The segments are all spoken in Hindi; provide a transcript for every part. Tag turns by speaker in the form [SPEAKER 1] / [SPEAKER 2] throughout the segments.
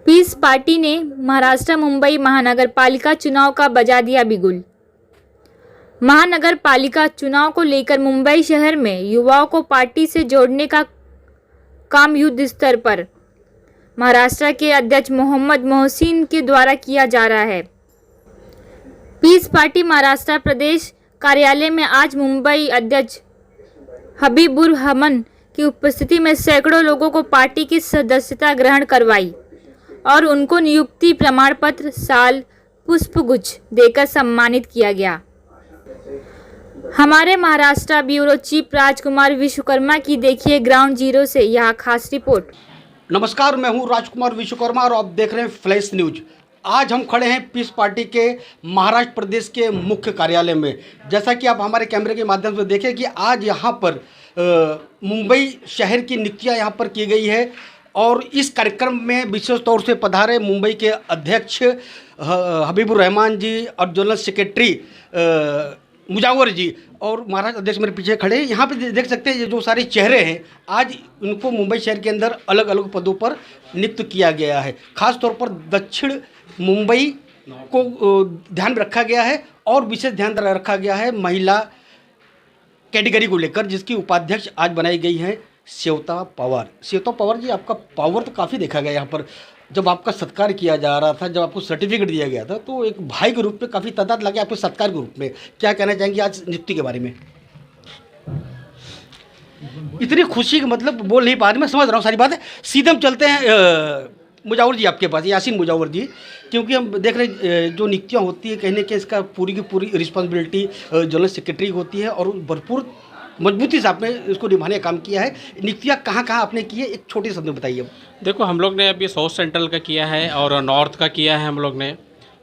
[SPEAKER 1] पीस पार्टी ने महाराष्ट्र मुंबई महानगर पालिका चुनाव का बजा दिया बिगुल। महानगर पालिका चुनाव को लेकर मुंबई शहर में युवाओं को पार्टी से जोड़ने का काम युद्ध स्तर पर महाराष्ट्र के अध्यक्ष मोहम्मद मोहसिन के द्वारा किया जा रहा है। पीस पार्टी महाराष्ट्र प्रदेश कार्यालय में आज मुंबई अध्यक्ष हबीबुर रहमान की उपस्थिति में सैकड़ों लोगों को पार्टी की सदस्यता ग्रहण करवाई और उनको नियुक्ति प्रमाण पत्र, साल, पुष्पगुच्छ देकर सम्मानित किया गया। हमारे महाराष्ट्र ब्यूरो चीफ राजकुमार विश्वकर्मा की देखिए ग्राउंड जीरो से यह खास रिपोर्ट।
[SPEAKER 2] नमस्कार, मैं हूं राजकुमार विश्वकर्मा और आप देख रहे हैं फ्लैश न्यूज। आज हम खड़े हैं पीस पार्टी के महाराष्ट्र प्रदेश के मुख्य कार्यालय में। जैसा कि आप हमारे कैमरे के माध्यम से देखें कि आज यहां पर मुंबई शहर की नियुक्तियां यहां पर की गई है और इस कार्यक्रम में विशेष तौर से पधारे मुंबई के अध्यक्ष हबीबुर रहमान जी और जनरल सेक्रेटरी मुजावर जी और महाराष्ट्र अध्यक्ष मेरे पीछे खड़े हैं। यहाँ पे देख सकते हैं ये जो सारे चेहरे हैं, आज उनको मुंबई शहर के अंदर अलग अलग पदों पर नियुक्त किया गया है। खास तौर पर दक्षिण मुंबई को ध्यान रखा गया है और विशेष ध्यान रखा गया है महिला कैटेगरी को लेकर, जिसकी उपाध्यक्ष आज बनाई गई है श्वेता पवार। श्वेता पवार जी, आपका पावर तो काफ़ी देखा गया यहाँ पर। जब आपका सत्कार किया जा रहा था, जब आपको सर्टिफिकेट दिया गया था, तो एक भाई के रूप में काफ़ी तादाद लगे आपके सत्कार के रूप में। क्या कहना चाहेंगे आज नियुक्ति के बारे में? इतनी खुशी का मतलब बोल नहीं पा रही, मैं समझ रहा हूँ सारी बात है। सीधे हम चलते हैं मुजावर जी आपके पास, यासीन मुजावर जी, क्योंकि हम देख रहे जो नियुक्तियाँ होती है, कहने के इसका पूरी की पूरी रिस्पॉन्सिबिलिटी जनरल सेक्रेटरी की होती है और भरपूर मजबूती से आपने इसको निभाने का काम किया है। नियुक्तियाँ कहाँ कहाँ आपने की है, एक छोटे शब्द में बताइए।
[SPEAKER 3] देखो, हम लोग ने अभी साउथ सेंट्रल का किया है और नॉर्थ का किया है। हम लोग ने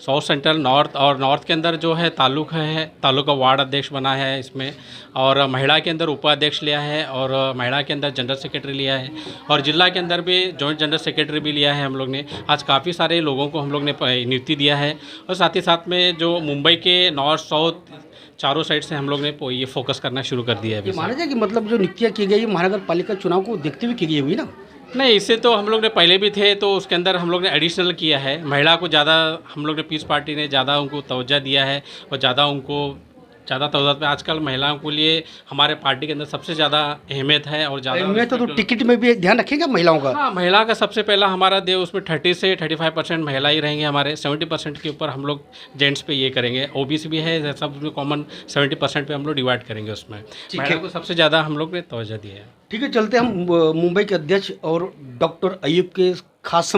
[SPEAKER 3] साउथ सेंट्रल, नॉर्थ, और नॉर्थ के अंदर जो है तालुका वार्ड अध्यक्ष बना है इसमें, और महिला के अंदर उपाध्यक्ष लिया है और महिला के अंदर जनरल सेक्रेटरी लिया है और जिला के अंदर भी जॉइंट जनरल सेक्रेटरी भी लिया है हम लोग ने। आज काफ़ी सारे लोगों को हम लोग ने नियुक्ति दिया है और साथ ही साथ में जो मुंबई के नॉर्थ साउथ चारों साइड से हम लोग ने ये फोकस करना शुरू कर दिया है।
[SPEAKER 2] ये माना जाए कि मतलब जो नियुक्तियाँ की गई महानगर पालिका चुनाव को देखते हुए की गई हुई ना?
[SPEAKER 3] नहीं, इससे तो हम लोग ने पहले भी थे, तो उसके अंदर हम लोग ने एडिशनल किया है। महिला को ज़्यादा हम लोग ने पीस पार्टी ने ज़्यादा उनको तवज्जो दिया है और ज़्यादा तवज्जो पे आजकल महिलाओं के लिए हमारे पार्टी के अंदर सबसे ज़्यादा अहमियत है और ज़्यादा
[SPEAKER 2] अहमियत। तो टिकट में भी ध्यान रखेगा महिलाओं का?
[SPEAKER 3] हाँ, महिला का सबसे पहला हमारा दे, उसमें 30 से 35% महिला ही रहेंगे हमारे। 70% के ऊपर हम लोग जेंट्स पे ये करेंगे। ओबीसी भी है, सब कॉमन 70% पे हम लोग डिवाइड करेंगे। उसमें महिला को सबसे ज़्यादा हम लोग ने तवज्जो दी है।
[SPEAKER 2] ठीक है, चलते हम मुंबई के अध्यक्ष और डॉक्टर अयूब के खास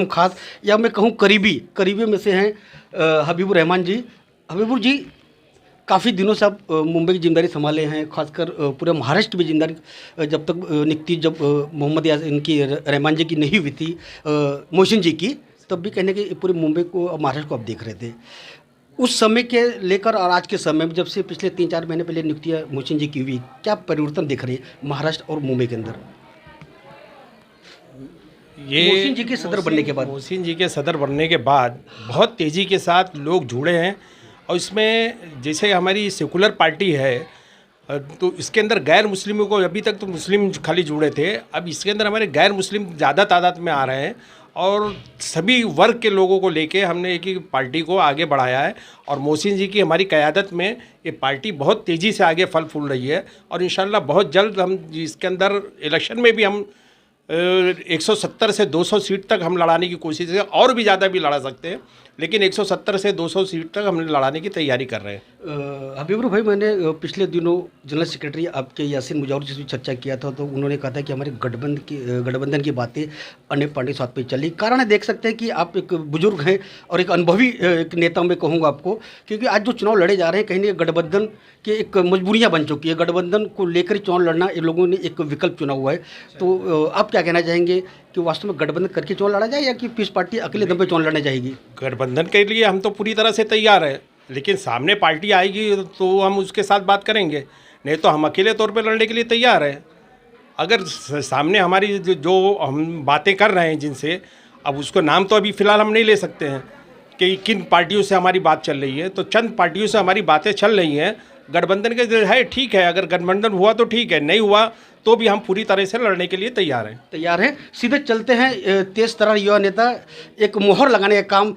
[SPEAKER 2] या मैं कहूँ करीबी में से हैं हबीबुर रहमान जी। हबीबुर जी, काफ़ी दिनों से आप मुंबई की जिम्मेदारी संभाले हैं, खासकर पूरे महाराष्ट्र की भी जिम्मेदारी। जब तक नियुक्ति जब मोहम्मद इनकी रहमान जी की नहीं हुई थी, मोहसिन जी की, तब भी कहने के पूरे मुंबई को महाराष्ट्र को आप देख रहे थे। उस समय के लेकर और आज के समय में, जब से पिछले 3-4 महीने पहले नियुक्तियाँ मोहसिन जी की हुई, क्या परिवर्तन दिख रहे हैं महाराष्ट्र और मुंबई के अंदर?
[SPEAKER 4] ये
[SPEAKER 2] मोहसिन जी के सदर बनने के बाद,
[SPEAKER 4] मोहसिन जी के सदर बनने के बाद बहुत तेज़ी के साथ लोग जुड़े हैं। और इसमें जैसे हमारी सेकुलर पार्टी है, तो इसके अंदर गैर मुस्लिमों को, अभी तक तो मुस्लिम खाली जुड़े थे, अब इसके अंदर हमारे गैर मुस्लिम ज़्यादा तादाद में आ रहे हैं और सभी वर्ग के लोगों को लेके हमने एक ही पार्टी को आगे बढ़ाया है। और मोहसिन जी की हमारी क़यादत में ये पार्टी बहुत तेज़ी से आगे फल फूल रही है और इंशाल्लाह बहुत जल्द हम इसके अंदर इलेक्शन में भी हम 170 से 200 सीट तक हम लड़ाने की कोशिश है, और भी ज़्यादा भी लड़ा सकते हैं, लेकिन 170 से 200 सीट तक हम लड़ाने की तैयारी कर रहे हैं।
[SPEAKER 2] हबीबुर भाई, मैंने पिछले दिनों जनरल सेक्रेटरी आपके यासीन मुजावर जी से चर्चा किया था, तो उन्होंने कहा था कि हमारे गठबंधन की बातें अन्य पार्टी साथ पे चली। कारण है, देख सकते हैं कि आप एक बुजुर्ग हैं और एक अनुभवी एक नेता मैं कहूँगा आपको, क्योंकि आज जो चुनाव लड़े जा रहे हैं, कहीं ना गठबंधन की एक मजबूरियाँ बन चुकी है। गठबंधन को लेकर चुनाव लड़ना इन लोगों ने एक विकल्प चुना हुआ है। तो आप क्या कहना चाहेंगे कि वास्तव में गठबंधन करके चुनाव लड़ा जाए या कि पीस पार्टी अकेले दम पे चुनाव लड़ने जाएगी?
[SPEAKER 4] गठबंधन के लिए हम तो पूरी तरह से तैयार हैं, लेकिन सामने पार्टी आएगी तो हम उसके साथ बात करेंगे, नहीं तो हम अकेले तौर पे लड़ने के लिए तैयार हैं। अगर सामने हमारी जो हम बातें कर रहे हैं जिनसे, अब उसको नाम तो अभी फ़िलहाल हम नहीं ले सकते हैं कि किन पार्टियों से हमारी बात चल रही है, तो चंद पार्टियों से हमारी बातें चल रही हैं। गठबंधन के है, ठीक है, अगर गठबंधन हुआ तो ठीक है, नहीं हुआ तो भी हम पूरी तरह से लड़ने के लिए तैयार हैं।
[SPEAKER 2] सीधे चलते हैं तेज तर्रार युवा नेता। एक मोहर लगाने का काम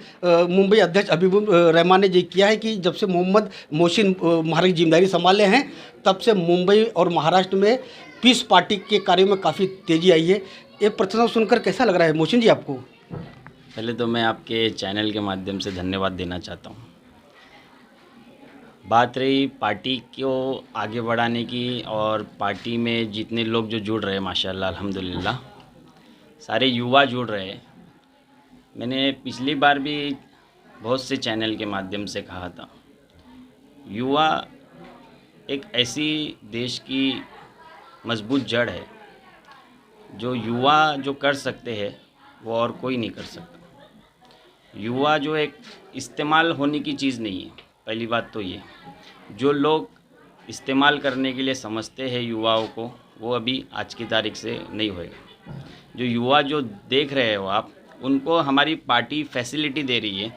[SPEAKER 2] मुंबई अध्यक्ष हबीबुर रहमान ने जी किया है कि जब से मोहम्मद मोहसिन महाराज की जिम्मेदारी संभाले हैं तब से मुंबई और महाराष्ट्र में पीस पार्टी के कार्यों में काफ़ी तेज़ी आई है। ये प्रश्न सुनकर कैसा लग रहा है मोहसिन जी आपको?
[SPEAKER 5] पहले तो मैं आपके चैनल के माध्यम से धन्यवाद देना चाहता हूँ। बात रही पार्टी को आगे बढ़ाने की और पार्टी में जितने लोग जो जुड़ रहे हैं माशाल्लाह अल्हम्दुलिल्लाह सारे युवा जुड़ रहे हैं। मैंने पिछली बार भी बहुत से चैनल के माध्यम से कहा था, युवा एक ऐसी देश की मजबूत जड़ है, जो युवा जो कर सकते हैं वो और कोई नहीं कर सकता। युवा जो एक इस्तेमाल होने की चीज़ नहीं है। पहली बात तो ये, जो लोग इस्तेमाल करने के लिए समझते हैं युवाओं को, वो अभी आज की तारीख से नहीं होएगा। जो युवा जो देख रहे हो आप, उनको हमारी पार्टी फैसिलिटी दे रही है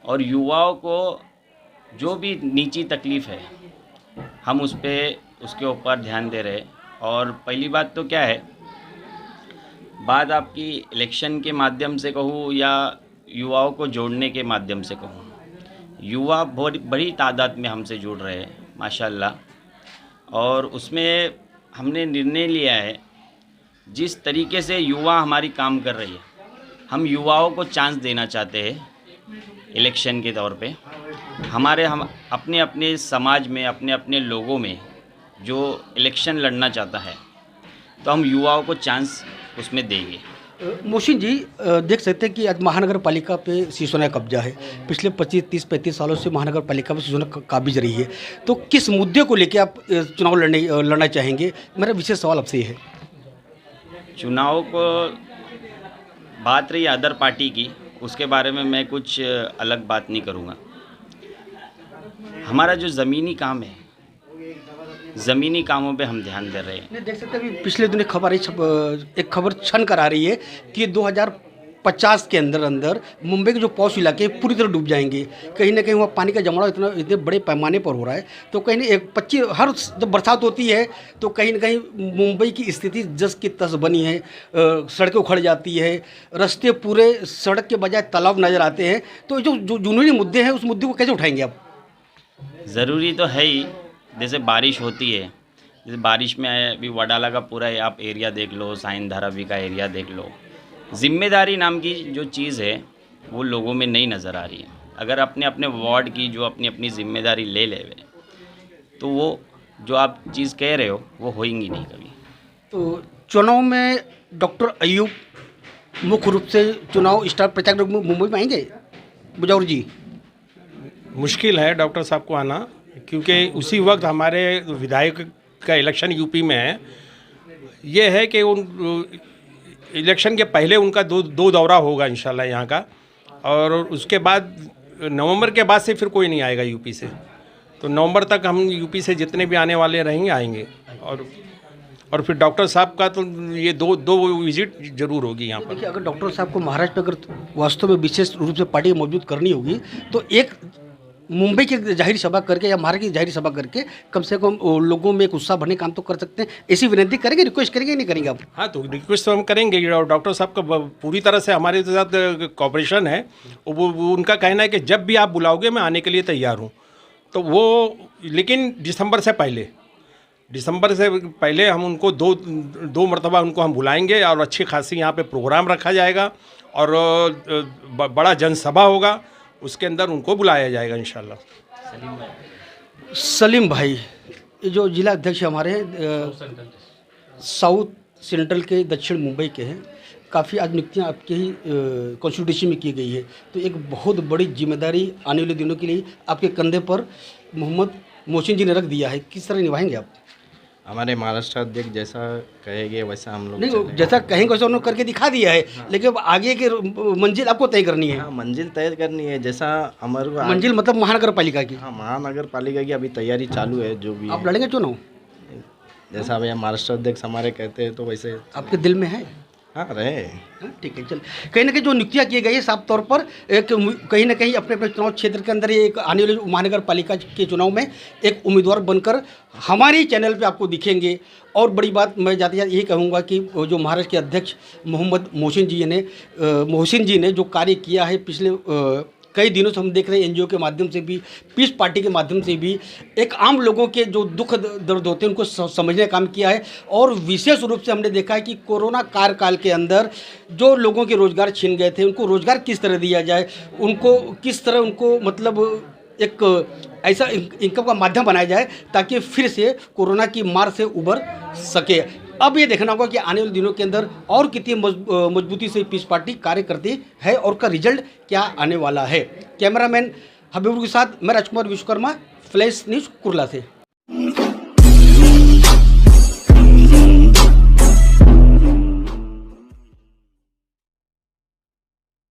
[SPEAKER 5] और युवाओं को जो भी निजी तकलीफ़ है हम उसके ऊपर ध्यान दे रहे हैं। और पहली बात तो क्या है, बात आपकी इलेक्शन के माध्यम से कहूँ या युवाओं को जोड़ने के माध्यम से कहूँ, युवा बहुत बड़ी तादाद में हमसे जुड़ रहे हैं माशाल्लाह। और उसमें हमने निर्णय लिया है, जिस तरीके से युवा हमारी काम कर रही है, हम युवाओं को चांस देना चाहते हैं इलेक्शन के तौर पे। हम अपने अपने समाज में अपने अपने लोगों में जो इलेक्शन लड़ना चाहता है, तो हम युवाओं को चांस उसमें देंगे।
[SPEAKER 2] मोहसिन जी देख सकते हैं कि आज महानगर पालिका पे शिवसेना का कब्जा है। पिछले 25-30-35 सालों से महानगर पालिका पे शिवसेना काबिज रही है। तो किस मुद्दे को लेकर आप चुनाव लड़ना चाहेंगे? मेरा विशेष सवाल आपसे ये है।
[SPEAKER 5] चुनाव को बात रही अदर पार्टी की, उसके बारे में मैं कुछ अलग बात नहीं करूँगा। हमारा जो ज़मीनी काम है, ज़मीनी कामों पे हम ध्यान दे रहे हैं।
[SPEAKER 2] देख सकते हैं अभी पिछले दिन एक खबर छन कर आ रही है कि 2050 के अंदर मुंबई के जो पॉश इलाके पूरी तरह डूब जाएंगे। कहीं ना कहीं वहाँ पानी का जमाव इतने बड़े पैमाने पर हो रहा है। तो कहीं ना हर जब बरसात होती है तो कहीं ना कहीं मुंबई की स्थिति जस की तस बनी है। सड़कें उखड़ जाती है, रास्ते पूरे सड़क के बजाय तालाब नज़र आते हैं। तो जो जुनूनी मुद्दे हैं उस मुद्दे को कैसे उठाएंगे आप?
[SPEAKER 5] ज़रूरी तो है ही, जैसे बारिश होती है, जैसे बारिश में अभी वडाला का पूरा आप एरिया देख लो, साइन धारावी का एरिया देख लो। जिम्मेदारी नाम की जो चीज़ है वो लोगों में नहीं नज़र आ रही है। अगर अपने अपने वार्ड की जो अपनी अपनी जिम्मेदारी ले लेवे, तो वो जो आप चीज़ कह रहे हो वो होएंगी नहीं कभी।
[SPEAKER 2] तो चुनाव में डॉक्टर अयूब मुख्य रूप से चुनाव स्टार प्रचारक मुंबई में आएंगे बुजौर जी?
[SPEAKER 4] मुश्किल है डॉक्टर साहब को आना, क्योंकि उसी वक्त हमारे विधायक का इलेक्शन यूपी में है। ये है कि उन इलेक्शन के पहले उनका दो दौरा होगा इंशाल्लाह यहाँ का, और उसके बाद नवंबर के बाद से फिर कोई नहीं आएगा यूपी से। तो नवंबर तक हम यूपी से जितने भी आने वाले रहेंगे आएंगे। और फिर डॉक्टर साहब का तो ये दो विजिट जरूर होगी यहाँ पर।
[SPEAKER 2] देखिए, अगर डॉक्टर साहब को महाराष्ट्र में अगर वास्तव में विशेष रूप से पार्टी मौजूद करनी होगी तो एक मुंबई की जाहिर सभा करके या महाराष्ट्र की जाहिर सभा करके कम से कम लोगों में एक उत्साह भरने काम तो कर सकते हैं। ऐसी विनती करेंगे, रिक्वेस्ट करेंगे, नहीं करेंगे आप?
[SPEAKER 4] हाँ, तो रिक्वेस्ट तो हम करेंगे और डॉक्टर साहब का पूरी तरह से हमारे साथ कॉपरेशन है। वो उनका कहना है कि जब भी आप बुलाओगे मैं आने के लिए तैयार हूँ। तो वो, लेकिन दिसंबर से पहले हम उनको दो मरतबा उनको हम बुलाएंगे और अच्छी खासी यहाँ पे प्रोग्राम रखा जाएगा और बड़ा जनसभा होगा, उसके अंदर उनको बुलाया जाएगा इंशाल्लाह।
[SPEAKER 2] सलीम भाई, ये जो जिला अध्यक्ष हमारे साउथ सेंट्रल के दक्षिण मुंबई के हैं, काफ़ी आज नियुक्तियाँ आपके ही कॉन्स्टिट्यूशन में की गई है। तो एक बहुत बड़ी जिम्मेदारी आने वाले दिनों के लिए आपके कंधे पर मोहम्मद मोहसिन जी ने रख दिया है। किस तरह निभाएंगे आप?
[SPEAKER 6] हमारे महाराष्ट्र अध्यक्ष जैसा कहेंगे वैसा हम लोग
[SPEAKER 2] नहीं, जैसा कहेंगे वैसा उन्होंने करके दिखा दिया है, लेकिन अब आगे की मंजिल आपको तय करनी है।
[SPEAKER 6] हाँ, मंजिल तय करनी है। जैसा हमारे
[SPEAKER 2] मंजिल मतलब महानगर पालिका की?
[SPEAKER 6] हाँ, महानगर पालिका की अभी तैयारी चालू है। जो भी
[SPEAKER 2] आप लड़ेंगे चुनाव?
[SPEAKER 6] जैसा भैया महाराष्ट्र अध्यक्ष हमारे कहते हैं तो वैसे
[SPEAKER 2] आपके दिल में है?
[SPEAKER 6] हाँ रहे।
[SPEAKER 2] हाँ, ठीक है। चल, कहीं ना कहीं जो नियुक्तियाँ की गई है साफ तौर पर एक कहीं ना कहीं अपने अपने चुनाव क्षेत्र के अंदर ये एक आने वाले महानगर पालिका के चुनाव में एक उम्मीदवार बनकर हमारे चैनल पे आपको दिखेंगे। और बड़ी बात मैं जाते जाते यही कहूँगा कि वो जो महाराष्ट्र के अध्यक्ष मोहम्मद मोहसिन जी ने जो कार्य किया है पिछले कई दिनों से हम देख रहे हैं, एनजीओ के माध्यम से भी, पीस पार्टी के माध्यम से भी एक आम लोगों के जो दुख दर्द होते हैं उनको समझने का काम किया है। और विशेष रूप से हमने देखा है कि कोरोना कार्यकाल के अंदर जो लोगों के रोज़गार छीन गए थे उनको रोज़गार किस तरह दिया जाए, उनको किस तरह उनको मतलब एक ऐसा इनकम का माध्यम बनाया जाए ताकि फिर से कोरोना की मार से उबर सके। अब ये देखना होगा कि आने वाले दिनों के अंदर और कितनी मजबूती से पीस पार्टी कार्य करती है और का रिजल्ट क्या आने वाला है। कैमरामैन हबीबुर के साथ मैं राजकुमार विश्वकर्मा, फ्लैश न्यूज़ कुर्ला से।